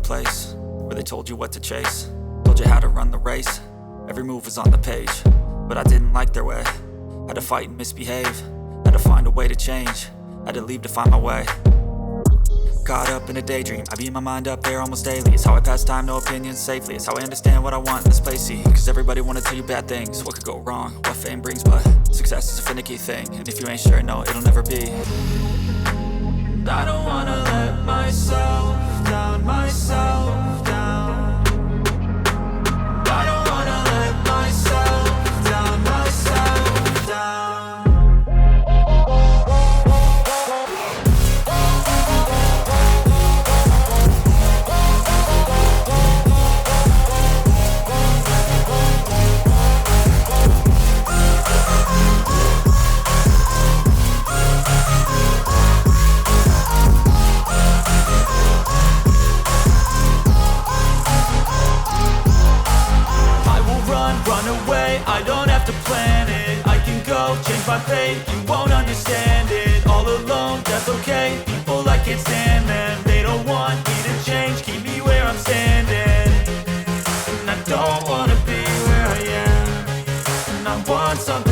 place where they told you what to chase, told you how to run the race. Every move was on the page, but I didn't like their way. Had to fight and misbehave, had to find a way to change, had to leave to find my way. Caught up in a daydream, I beat my mind up there almost daily. It's how I pass time, no opinions safely. It's how I understand what I want in this place, see. Cause everybody wanna tell you bad things, what could go wrong, what fame brings. But success is a finicky thing, and if you ain't sure, no, it'll never be. I don't wanna let myself down, myself down. I don't wanna let myself down, myself down. I don't have to plan it, I can go change my fate. You won't understand it, all alone, that's okay. People I can't stand them, they don't want me to change, keep me where I'm standing. And I don't wanna be where I am, and I want something